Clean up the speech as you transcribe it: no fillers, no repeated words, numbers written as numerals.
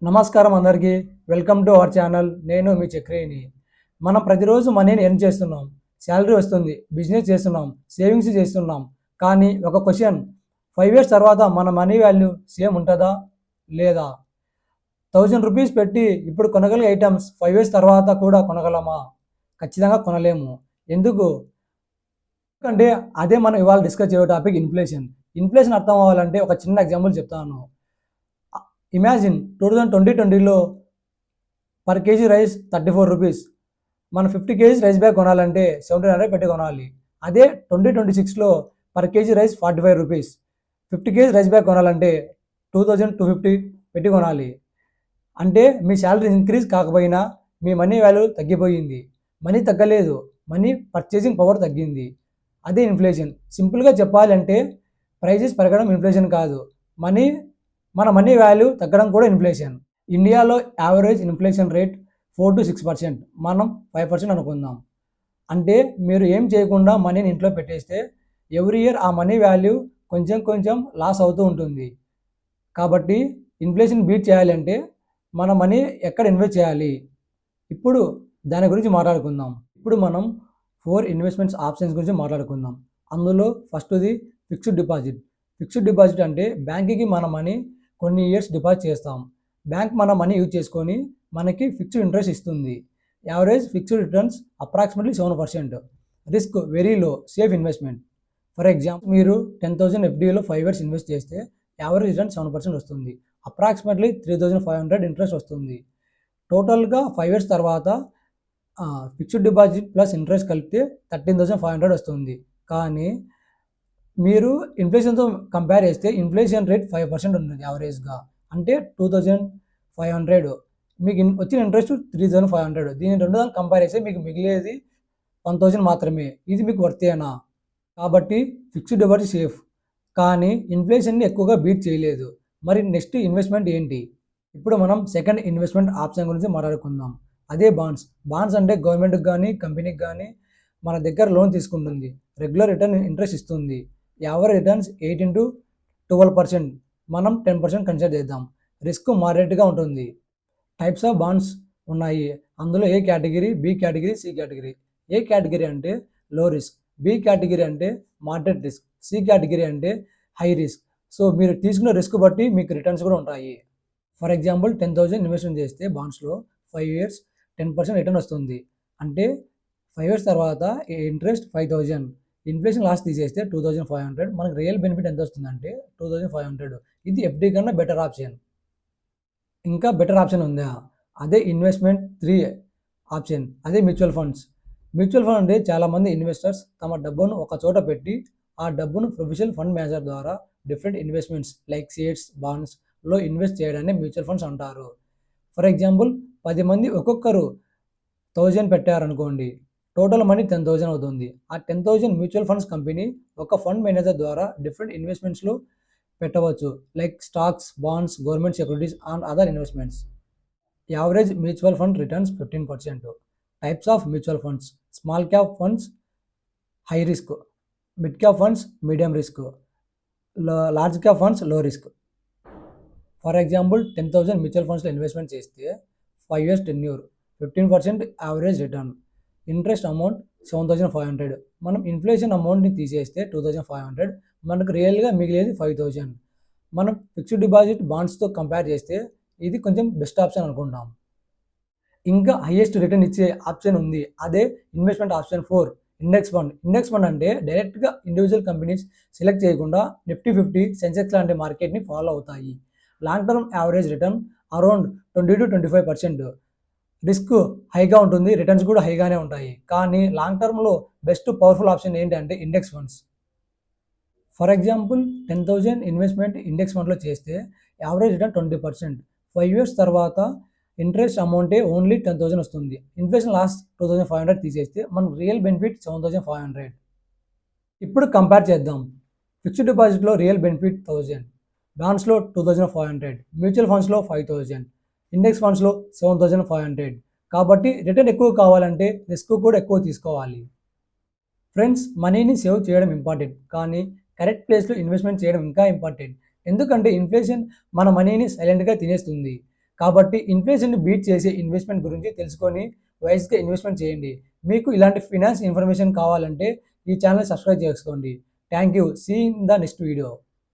నమస్కారం అందరికీ. Welcome to our channel. నేను మీ చక్రిని. మనం ప్రతిరోజు మనీని ఎర్న్ చేస్తున్నాం, శాలరీ వస్తుంది, బిజినెస్ చేస్తున్నాం, సేవింగ్స్ చేస్తున్నాం. కానీ ఒక క్వశ్చన్, 5 ఇయర్స్ తర్వాత మన మనీ వాల్యూ సేమ్ ఉంటుందా లేదా? 1000 రూపీస్ పెట్టి ఇప్పుడు కొనగలిగే ఐటమ్స్ 5 ఇయర్స్ తర్వాత కూడా కొనగలమా? ఖచ్చితంగా కొనలేము. ఎందుకు? ఎందుకంటే అదే మనం ఇవాళ డిస్కస్ చేయే టాపిక్ ఇన్ఫ్లేషన్. ఇన్ఫ్లేషన్ అర్థం అవ్వాలంటే ఒక చిన్న ఎగ్జాంపుల్ చెప్తాను. ఇమాజిన్ 2020లో పర్ కేజీ రైస్ 34 రూపీస్. మనం 50 కేజీస్ రైస్ బ్యాగ్ కొనాలంటే 1700 పెట్టి కొనాలి. అదే 2026లో per kg rice 45 rupees. 50 kg rice bag కొనాలంటే 2250 పెట్టి కొనాలి. అంటే మీ శాలరీ ఇంక్రీజ్ కాకపోయినా మీ మనీ వాల్యూ తగ్గిపోయింది. మనీ తగ్గలేదు, మనీ పర్చేసింగ్ పవర్ తగ్గింది. అదే ఇన్ఫ్లేషన్. సింపుల్గా చెప్పాలంటే ప్రైజెస్ పెరగడం ఇన్ఫ్లేషన్ కాదు, మన మనీ వాల్యూ తగ్గడం కూడా ఇన్ఫ్లేషన్. ఇండియాలో యావరేజ్ ఇన్ఫ్లేషన్ రేట్ 4 to 6%, మనం 5% అనుకుందాం. అంటే మీరు ఏం చేయకుండా మనీని ఇంట్లో పెట్టేస్తే ఎవ్రీ ఇయర్ ఆ మనీ వాల్యూ కొంచెం కొంచెం లాస్ అవుతూ ఉంటుంది. కాబట్టి ఇన్ఫ్లేషన్ బీట్ చేయాలంటే మన మనీ ఎక్కడ ఇన్వెస్ట్ చేయాలి, ఇప్పుడు దాని గురించి మాట్లాడుకుందాం. ఇప్పుడు మనం 4 ఇన్వెస్ట్మెంట్స్ ఆప్షన్స్ గురించి మాట్లాడుకుందాం. అందులో ఫస్ట్ది ఫిక్స్డ్ డిపాజిట్. ఫిక్స్డ్ డిపాజిట్ అంటే బ్యాంక్కి మన మనీ కొన్ని ఇయర్స్ డిపాజిట్ చేస్తాం. బ్యాంక్ మన మనీ యూజ్ చేసుకొని మనకి ఫిక్స్డ్ ఇంట్రెస్ట్ ఇస్తుంది. Average fixed returns approximately 7%. Risk very low, safe investment. For example మీరు 10,000 ఎఫ్డీలో 5 ఇయర్స్ ఇన్వెస్ట్ చేస్తే యావరేజ్ రిటర్న్ 7% వస్తుంది. అప్రాక్సిమేట్లీ 3,500 ఇంట్రెస్ట్ వస్తుంది. టోటల్గా 5 ఇయర్స్ తర్వాత ఫిక్స్డ్ డిపాజిట్ ప్లస్ ఇంట్రెస్ట్ కలిపితే 13,500 వస్తుంది. కానీ మీరు ఇన్ఫ్లేషన్తో కంపేర్ చేస్తే ఇన్ఫ్లేషన్ రేట్ 5% ఉంటుంది యావరేజ్గా. అంటే 2,500, మీకు వచ్చిన ఇంట్రెస్ట్ 3,500. దీని రెండు దాన్ని కంపేర్ చేస్తే మీకు మిగిలేది 1,000 మాత్రమే. ఇది మీకు వర్తేనా? కాబట్టి ఫిక్స్డ్ డిపాజిట్ సేఫ్, కానీ ఇన్ఫ్లేషన్ని ఎక్కువగా బీట్ చేయలేదు. మరి నెక్స్ట్ ఇన్వెస్ట్మెంట్ ఏంటి? ఇప్పుడు మనం సెకండ్ ఇన్వెస్ట్మెంట్ ఆప్షన్ గురించి మాట్లాడుకుందాం. అదే బాండ్స్. బాండ్స్ అంటే గవర్నమెంట్కి కానీ కంపెనీకి కానీ మన దగ్గర లోన్ తీసుకుంటుంది, రెగ్యులర్ రిటర్న్ ఇంట్రెస్ట్ ఇస్తుంది. యావరేజ్ రిటర్న్స్ 18 to 12%, మనం 10% కన్సిడర్ చేద్దాం. రిస్క్ మోడరేట్గా ఉంటుంది. టైప్స్ ఆఫ్ బాండ్స్ ఉన్నాయి. అందులో A category, B category, C category. A category అంటే లో రిస్క్, బి కేటగిరీ అంటే మోడరేట్ రిస్క్, సి కేటగిరీ అంటే హై రిస్క్. సో మీరు తీసుకున్న రిస్క్ బట్టి మీకు రిటర్న్స్ కూడా ఉంటాయి. ఫర్ ఎగ్జాంపుల్ 10,000 ఇన్వెస్ట్మెంట్ చేస్తే బాండ్స్లో 5 ఇయర్స్ 10% రిటర్న్ వస్తుంది. అంటే 5 ఇయర్స్ తర్వాత ఇంట్రెస్ట్ 5,000, ఇన్ఫ్లేషన్ లాస్ తీసేస్తే 2,500, మనకు రియల్ బెనిఫిట్ ఎంత వస్తుందంటే 2,500. ఇది ఎఫ్డీ కన్నా బెటర్ ఆప్షన్. ఇంకా బెటర్ ఆప్షన్ ఉందా? అదే ఇన్వెస్ట్మెంట్ 3 ఆప్షన్, అదే మ్యూచువల్ ఫండ్స్. మ్యూచువల్ ఫండ్ అంటే చాలామంది ఇన్వెస్టర్స్ తమ డబ్బును ఒక చోట పెట్టి ఆ డబ్బును ప్రొఫెషనల్ ఫండ్ మేనేజర్ ద్వారా డిఫరెంట్ ఇన్వెస్ట్మెంట్స్ లైక్ షేర్స్, బాండ్స్లో ఇన్వెస్ట్ చేయడాన్ని మ్యూచువల్ ఫండ్స్ అంటారు. ఫర్ ఎగ్జాంపుల్ 10 మంది ఒక్కొక్కరు 1,000 పెట్టారనుకోండి, టోటల్ మనీ 10,000 అవుతుంది. ఆ 10,000 మ్యూచువల్ ఫండ్స్ కంపెనీ ఒక ఫండ్ మేనేజర్ ద్వారా డిఫరెంట్ ఇన్వెస్ట్మెంట్స్లో పెట్టవచ్చు, like stocks, bonds, government securities and other investments. Average mutual fund returns 15%. Types of mutual funds: small cap funds high risk, mid cap funds medium risk, large cap funds లో risk. For example 10,000 mutual ఫండ్స్లో investment చేస్తే 5 years tenure, 15% average return, interest amount 7,500. మనం inflation అమౌంట్ని తీసేస్తే 2,500, మనకు రియల్గా మిగిలేది 5,000. మనం ఫిక్స్డ్ డిపాజిట్ బాండ్స్తో కంపేర్ చేస్తే ఇది కొంచెం బెస్ట్ ఆప్షన్ అనుకుంటాం. ఇంకా హైయెస్ట్ రిటర్న్ ఇచ్చే ఆప్షన్ ఉంది, అదే investment option 4, index fund. Index fund అంటే డైరెక్ట్గా ఇండివిజువల్ కంపెనీస్ సెలెక్ట్ చేయకుండా నిఫ్టీ 50, సెన్సెక్స్ లాంటి మార్కెట్ని ఫాలో అవుతాయి. Long term average return around 20 to 25%. Risk హైగా ఉంటుంది, రిటర్న్స్ కూడా హైగానే ఉంటాయి. కానీ లాంగ్ టర్మ్లో బెస్ట్ పవర్ఫుల్ ఆప్షన్ ఏంటంటే index funds. For example 10,000 investment index ఫండ్లో చేస్తే యావరేజ్ రిటర్న్ 20%. 5 ఇయర్స్ తర్వాత ఇంట్రెస్ట్ అమౌంటే ఓన్లీ 10,000 వస్తుంది. ఇన్ఫ్లేషన్ లాస్ట్ 2,500 తీసేస్తే మనకు రియల్ బెనిఫిట్ 7,500. ఇప్పుడు కంపేర్ చేద్దాం. ఫిక్స్డ్ డిపాజిట్లో రియల్ బెనిఫిట్ 1,000, బాండ్స్లో 2,500, మ్యూచువల్ ఫండ్స్లో 5,000, ఇండెక్స్ ఫండ్స్లో 7,500. కాబట్టి రిటర్న్ ఎక్కువ కావాలంటే రిస్క్ కూడా ఎక్కువ తీసుకోవాలి. ఫ్రెండ్స్, మనీని సేవ్ చేయడం ఇంపార్టెంట్, కానీ కరెక్ట్ ప్లేస్లో ఇన్వెస్ట్మెంట్ చేయడం ఇంకా ఇంపార్టెంట్. ఎందుకంటే ఇన్ఫ్లేషన్ మన మనీని సైలెంట్గా తినేస్తుంది. కాబట్టి ఇన్ఫ్లేషన్ని బీట్ చేసే ఇన్వెస్ట్మెంట్ గురించి తెలుసుకొని వైస్గా ఇన్వెస్ట్మెంట్ చేయండి. మీకు ఇలాంటి ఫినాన్స్ ఇన్ఫర్మేషన్ కావాలంటే ఈ ఛానల్ సబ్స్క్రైబ్ చేసుకోండి. Thank you. See in the next video.